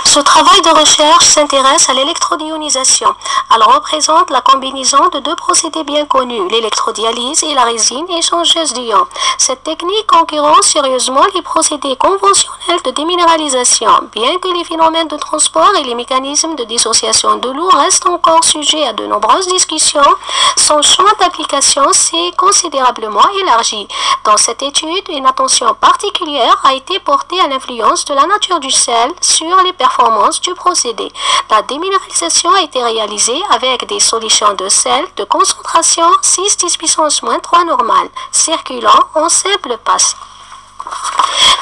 Ce travail de recherche s'intéresse à l'électrodianisation. Elle représente la combinaison de deux procédés bien connus, l'électrodialyse et la résine échangeuse d'ions. Cette technique concurrence sérieusement les procédés conventionnels de déminéralisation. Bien que les phénomènes de transport et les mécanismes de dissociation de l'eau restent encore sujets à de nombreuses discussions, son champ d'application s'est considérablement élargi. Dans cette étude, une attention particulière a été portée à l'influence de la nature du sel sur les performances du procédé. La déminéralisation a été réalisée avec des solutions de sel de concentration 6 puissance -3 normale, circulant en simple passe.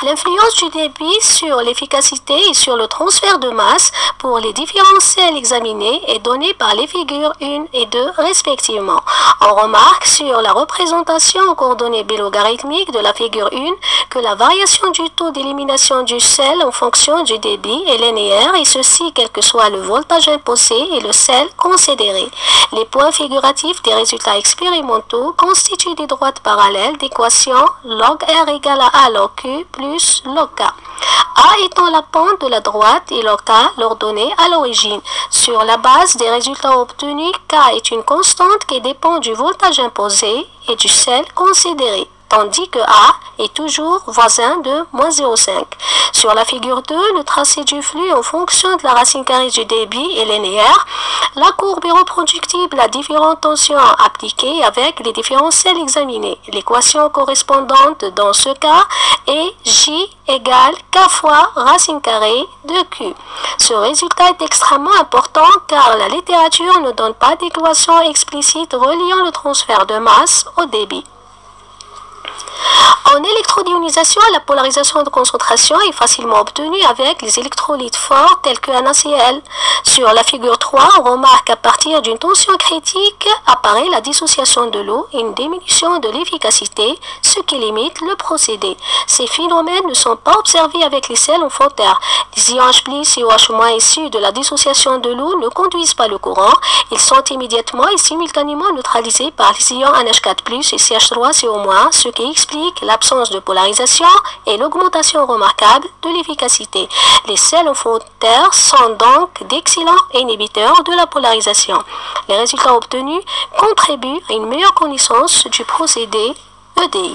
L'influence du débit sur l'efficacité et sur le transfert de masse pour les différents sels examinés est donnée par les figures 1 et 2 respectivement. On remarque sur la représentation en coordonnées bilogarithmiques de la figure 1 que la variation du taux d'élimination du sel en fonction du débit est linéaire et ceci quel que soit le voltage imposé et le sel considéré. Les points figuratifs des résultats expérimentaux constituent des droites parallèles d'équation log R égale à A log Q plus log K. A étant la pente de la droite et log K l'ordonnée à l'origine. Sur la base des résultats obtenus, K est une constante qui dépend du voltage imposé et du sel considéré, tandis que A est toujours voisin de -0,5. Sur la figure 2, le tracé du flux en fonction de la racine carrée du débit est linéaire. La courbe est reproductible à différentes tensions appliquées avec les différents sels examinés. L'équation correspondante dans ce cas est J égale K fois racine carrée de Q. Ce résultat est extrêmement important car la littérature ne donne pas d'équation explicite reliant le transfert de masse au débit. En électrodionisation, la polarisation de concentration est facilement obtenue avec les électrolytes forts tels que NaCl. Sur la figure 3, on remarque qu'à partir d'une tension critique apparaît la dissociation de l'eau et une diminution de l'efficacité, ce qui limite le procédé. Ces phénomènes ne sont pas observés avec les sels en fond terre. Les ions H+, et OH- issus de la dissociation de l'eau ne conduisent pas le courant. Ils sont immédiatement et simultanément neutralisés par les ions NH4+, et CH3CO-, ce qui explique l'absence de polarisation et l'augmentation remarquable de l'efficacité. Les sels en fond terre sont donc d'excellents inhibiteurs de la polarisation. Les résultats obtenus contribuent à une meilleure connaissance du procédé EDI.